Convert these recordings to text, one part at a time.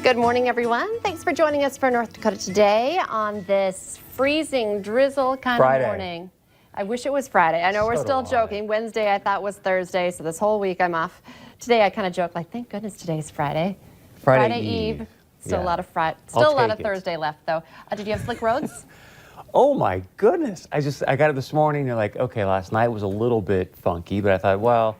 Good morning, everyone. Thanks for joining us for North Dakota Today on this freezing drizzle kind of morning. I wish it was Friday. I know we're still joking. Wednesday I thought was Thursday, so this whole week I'm off. Today I kind of joke like, thank goodness today's Friday. Friday Eve. Still a lot of Thursday left though. Did you have slick roads? Oh my goodness. I got it this morning. You're like, okay, last night was a little bit funky, but I thought, well,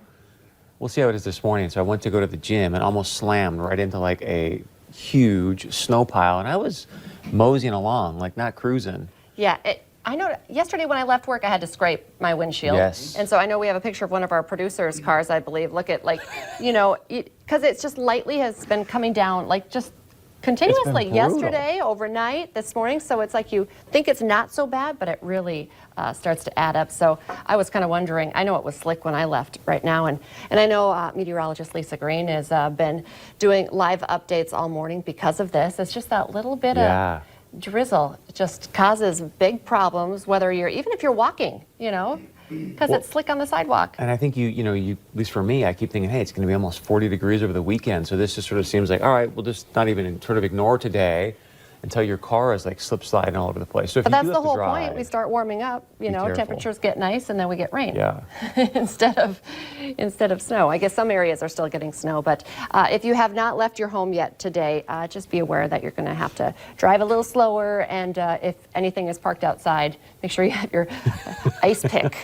we'll see how it is this morning. So I went to go to the gym and almost slammed right into like a huge snow pile, and I was moseying along, like not cruising. Yeah, I know yesterday when I left work, I had to scrape my windshield. Yes. And so I know we have a picture of one of our producers' cars, I believe. Look at, like, you know, because it's just lightly has been coming down, like just continuously yesterday, overnight, this morning. So it's like you think it's not so bad, but it really starts to add up. So I was kind of wondering, I know it was slick when I left right now. And I know meteorologist Lisa Green has been doing live updates all morning because of this. It's just that little bit of drizzle. It just causes big problems, whether you're, even if you're walking, you know, because it's slick on the sidewalk. And I think you at least for me, I keep thinking, hey, it's going to be almost 40 degrees over the weekend. So this just sort of seems like, all right, we'll just not even sort of ignore today until your car is like slip sliding all over the place. So if but that's the whole point. We start warming up, you know, temperatures get nice and then we get rain. Yeah. instead of snow. I guess some areas are still getting snow, but if you have not left your home yet today, just be aware that you're going to have to drive a little slower, and if anything is parked outside, make sure you have your ice pick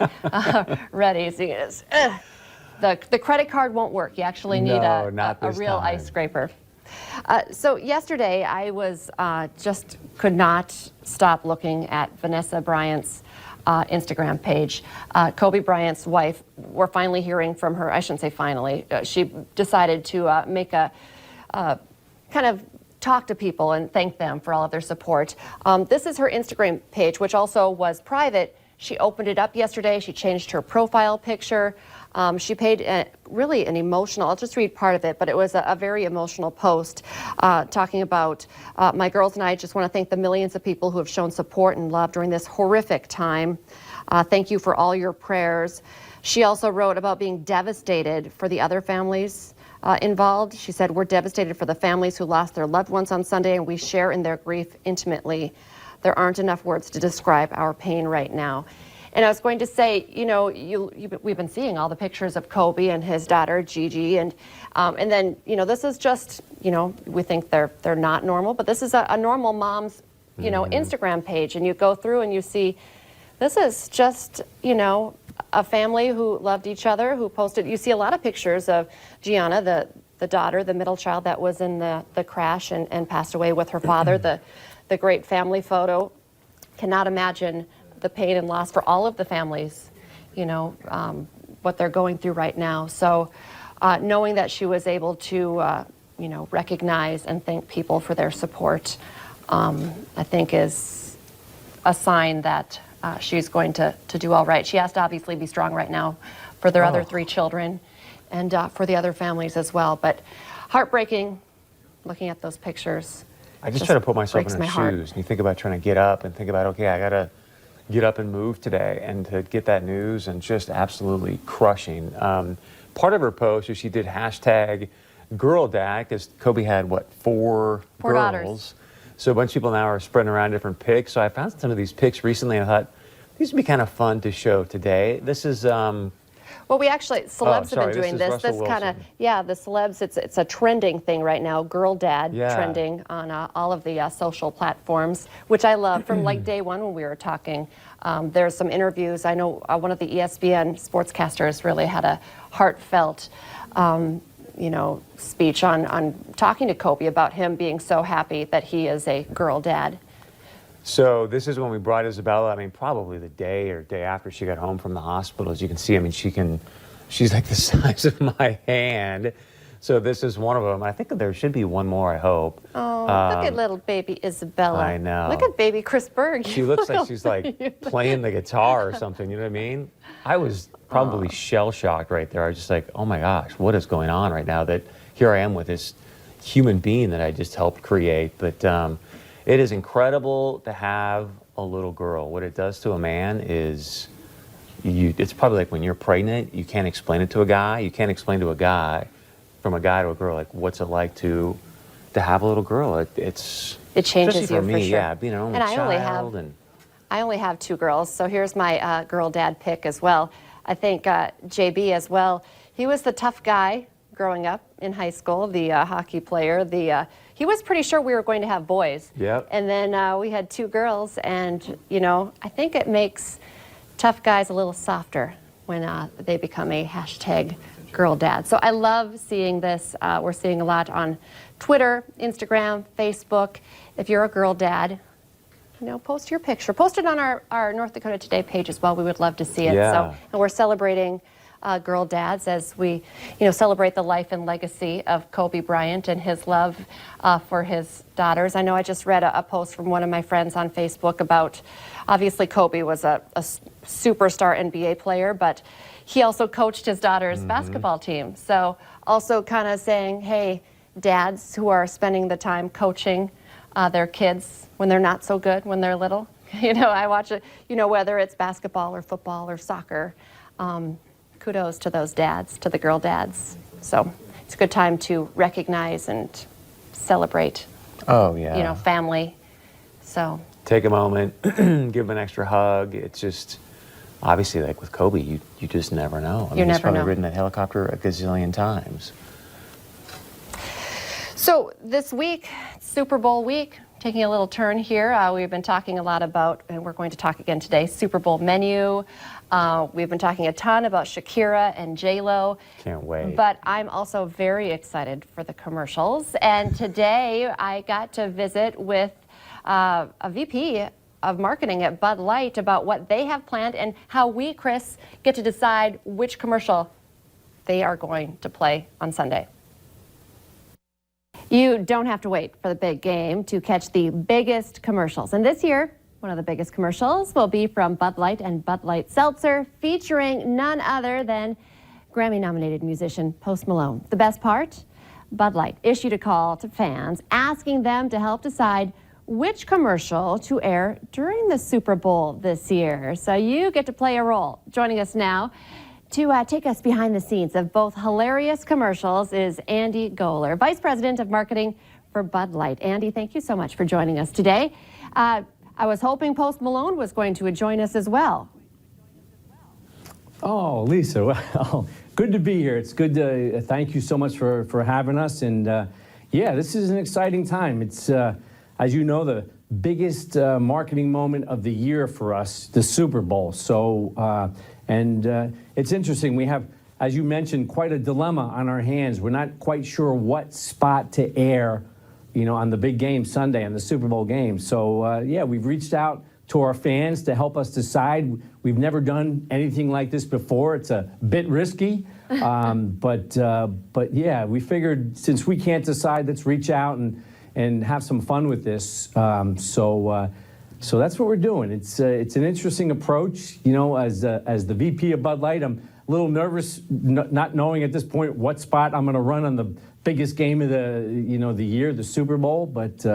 ready. So the credit card won't work. You actually need a real ice scraper. So yesterday I was just could not stop looking at Vanessa Bryant's Instagram page. Kobe Bryant's wife, we're finally hearing from her. I shouldn't say finally. She decided to make a kind of talk to people and thank them for all of their support. This is her Instagram page, which also was private. She opened it up yesterday. She changed her profile picture. She paid really an emotional, I'll just read part of it, but it was a very emotional post talking about my girls and I just want to thank the millions of people who have shown support and love during this horrific time. Thank you for all your prayers. She also wrote about being devastated for the other families involved. She said, we're devastated for the families who lost their loved ones on Sunday, and we share in their grief intimately. There aren't enough words to describe our pain right now. And I was going to say, you know, we've been seeing all the pictures of Kobe and his daughter Gigi, and then, you know, this is just, you know, we think they're not normal, but this is a normal mom's, you know, Instagram page, and you go through and you see, this is just, you know, a family who loved each other, who posted. You see a lot of pictures of Gianna, the daughter, the middle child that was in the crash and passed away with her father. The great family photo. Cannot imagine the pain and loss for all of the families, you know, what they're going through right now. So knowing that she was able to, you know, recognize and thank people for their support, I think is a sign that she's going to do all right. She has to obviously be strong right now for their other 3 children and for the other families as well. But heartbreaking looking at those pictures. I just try to put myself in her shoes. And you think about trying to get up and think about, okay, I got to get up and move today, and to get that news and just absolutely crushing. Part of her post is she did hashtag girl dad, because Kobe had, what, 4 girls? Daughters. So a bunch of people now are spreading around different pics. So I found some of these pics recently and I thought, these would be kind of fun to show today. This is... well, we actually, celebs have been doing this. This kind of, the celebs, it's a trending thing right now, girl dad trending on all of the social platforms, which I love. From like day one when we were talking, there's some interviews. I know one of the ESPN sportscasters really had a heartfelt, you know, speech on talking to Kobe about him being so happy that he is a girl dad. So this is when we brought Isabella, I mean, probably the day or day after she got home from the hospital. As you can see, I mean, she's like the size of my hand. So this is one of them. I think there should be one more, I hope. Oh, look at little baby Isabella. I know. Look at baby Chris Berg. She looks like she's like playing the guitar or something, you know what I mean? I was probably shell-shocked right there. I was just like, oh my gosh, what is going on right now? That here I am with this human being that I just helped create. But it is incredible to have a little girl. What it does to a man is, it's probably like when you're pregnant, you can't explain it to a guy. You can't explain to a guy, from a guy to a girl, like what's it like to to have a little girl. It changes especially you for for me, sure. yeah, being an only And child. I only have 2 girls, so here's my girl-dad pick as well. I think JB as well. He was the tough guy growing up in high school, the hockey player. He was pretty sure we were going to have boys. Yep. And then we had 2 girls, and I think it makes tough guys a little softer when they become a hashtag girl dad. So I love seeing this. We're seeing a lot on Twitter, Instagram, Facebook. If you're a girl dad, post your picture. Post it on our North Dakota Today page as well. We would love to see it. Yeah. So, and we're celebrating girl dads as we, celebrate the life and legacy of Kobe Bryant and his love for his daughters. I know I just read a post from one of my friends on Facebook about, obviously Kobe was a superstar NBA player, but he also coached his daughter's basketball team. So also kind of saying, hey, dads who are spending the time coaching their kids when they're not so good, when they're little. I watch it, whether it's basketball or football or soccer. Kudos to those dads, to the girl dads. So it's a good time to recognize and celebrate, Oh, yeah. family. So Take a moment, give him an extra hug. It's just, obviously, like with Kobe, you just never know. I mean, he's never probably know. ridden that helicopter a gazillion times. So this week, Super Bowl week, taking a little turn here. We've been talking a lot about, and we're going to talk again today, Super Bowl menu. We've been talking a ton about Shakira and J-Lo. Can't wait. But I'm also very excited for the commercials. And today I got to visit with a VP of marketing at Bud Light about what they have planned and how we, Chris, get to decide which commercial they are going to play on Sunday. You don't have to wait for the big game to catch the biggest commercials. And this year, one of the biggest commercials will be from Bud Light and Bud Light Seltzer, featuring none other than Grammy-nominated musician Post Malone. The best part? Bud Light issued a call to fans asking them to help decide which commercial to air during the Super Bowl this year. So you get to play a role. Joining us now to take us behind the scenes of both hilarious commercials is Andy Gohler, Vice President of Marketing for Bud Light. Andy, thank you so much for joining us today. I was hoping Post Malone was going to join us as well. Oh, Lisa, well, good to be here. It's good to thank you so much for having us. And yeah, this is an exciting time. It's, as you know, the biggest marketing moment of the year for us, the Super Bowl. So, it's interesting. We have, as you mentioned, quite a dilemma on our hands. We're not quite sure what spot to air, on the big game Sunday, on the Super Bowl game. So, yeah, we've reached out to our fans to help us decide. We've never done anything like this before. It's a bit risky, but yeah, we figured since we can't decide, let's reach out and have some fun with this. So that's what we're doing. It's an interesting approach. As the VP of Bud Light, I'm a little nervous, not knowing at this point what spot I'm going to run on the biggest game of the year, the Super Bowl. But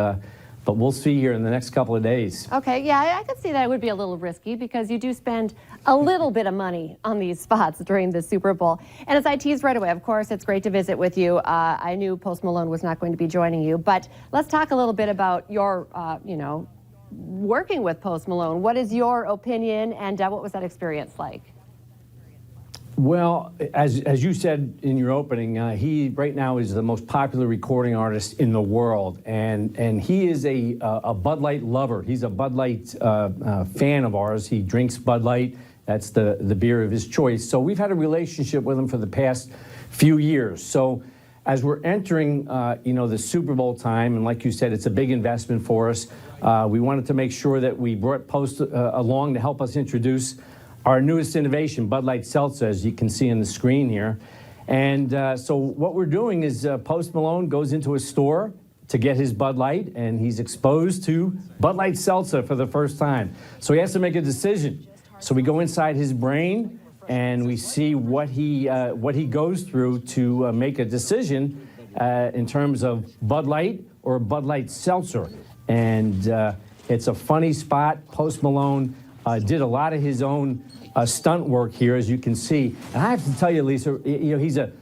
we'll see here in the next couple of days. Okay, yeah, I could see that it would be a little risky because you do spend a little bit of money on these spots during the Super Bowl. And as I teased right away, of course, it's great to visit with you. I knew Post Malone was not going to be joining you, but let's talk a little bit about your, working with Post Malone. What is your opinion, and what was that experience like? Well, as you said in your opening, he right now is the most popular recording artist in the world, and he is a Bud Light lover. He's a Bud Light fan of ours. He drinks Bud Light. That's the beer of his choice. So we've had a relationship with him for the past few years. So as we're entering, the Super Bowl time, and like you said, it's a big investment for us. We wanted to make sure that we brought Post along to help us introduce our newest innovation, Bud Light Seltzer, as you can see on the screen here. And so what we're doing is Post Malone goes into a store to get his Bud Light, and he's exposed to Bud Light Seltzer for the first time. So he has to make a decision. So we go inside his brain, and we see what he goes through to make a decision in terms of Bud Light or Bud Light Seltzer. And it's a funny spot. Post Malone did a lot of his own stunt work here, as you can see. And I have to tell you, Lisa, he's a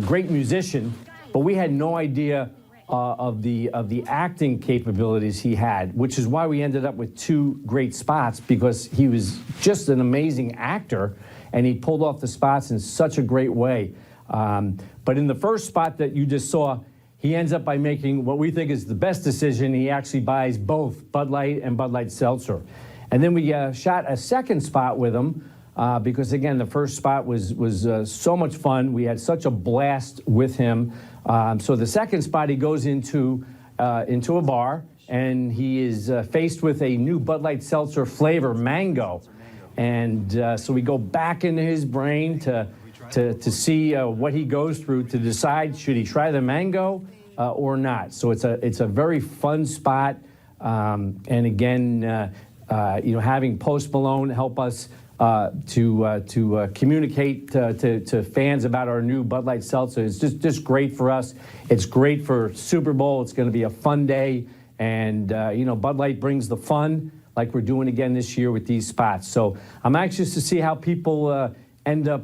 great musician, but we had no idea of the acting capabilities he had, which is why we ended up with 2 great spots, because he was just an amazing actor, and he pulled off the spots in such a great way. But in the first spot that you just saw, he ends up by making what we think is the best decision. He actually buys both Bud Light and Bud Light Seltzer. And then we shot a second spot with him because, again, the first spot was so much fun. We had such a blast with him. So the second spot, he goes into a bar, and he is faced with a new Bud Light Seltzer flavor, mango. And so we go back into his brain to see what he goes through to decide, should he try the mango or not. So it's a very fun spot. And again, having Post Malone help us to communicate to fans about our new Bud Light Seltzer is just great for us. It's great for Super Bowl. It's going to be a fun day. And, Bud Light brings the fun, like we're doing again this year with these spots. So I'm anxious to see how people end up,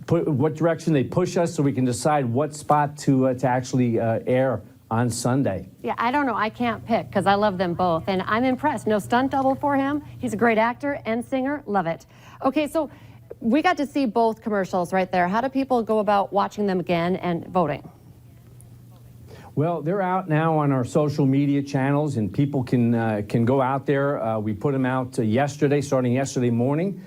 what direction they push us, so we can decide what spot to actually air on Sunday. Yeah, I don't know. I can't pick because I love them both, and I'm impressed. No stunt double for him. He's a great actor and singer. Love it. Okay, so we got to see both commercials right there. How do people go about watching them again and voting? Well, they're out now on our social media channels, and people can go out there. We put them out starting yesterday morning.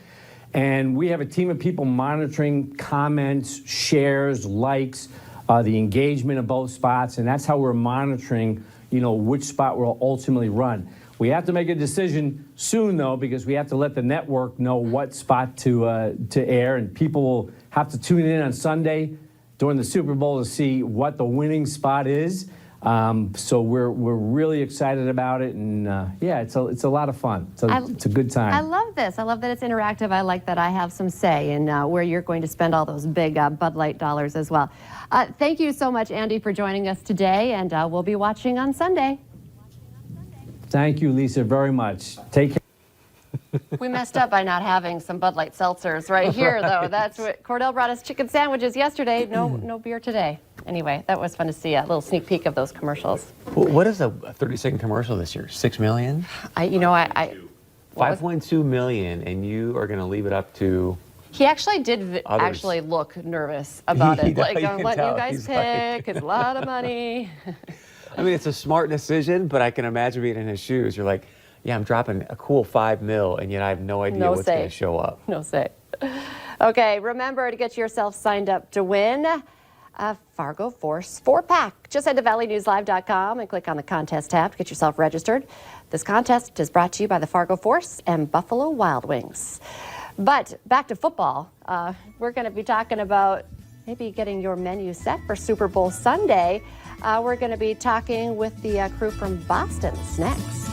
And we have a team of people monitoring comments, shares, likes, the engagement of both spots, and that's how we're monitoring, which spot will ultimately run. We have to make a decision soon, though, because we have to let the network know what spot to air, and people will have to tune in on Sunday during the Super Bowl to see what the winning spot is. So we're really excited about it, and it's a lot of fun. It's a good time. I love this. I love that it's interactive. I like that I have some say in where you're going to spend all those big Bud Light dollars as well. Thank you so much, Andy, for joining us today, and we'll be watching on Sunday. Thank you, Lisa, very much. Take care. We messed up by not having some Bud Light seltzers right here, though. That's what Cordell brought us chicken sandwiches yesterday. No beer today. Anyway, that was fun to see a little sneak peek of those commercials. What is a 30-second commercial this year? 6 million? 5.2 million, and you are going to leave it up to. He actually did look nervous about it. Like, I'm letting you guys pick. It's a lot of money. I mean, it's a smart decision, but I can imagine being in his shoes. You're like, yeah, I'm dropping a cool $5 million, and yet I have no idea what's going to show up. No say. Okay, remember to get yourself signed up to win a Fargo Force 4-pack. Just head to valleynewslive.com and click on the contest tab to get yourself registered. This contest is brought to you by the Fargo Force and Buffalo Wild Wings. But back to football, we're going to be talking about maybe getting your menu set for Super Bowl Sunday. We're going to be talking with the crew from Boston next.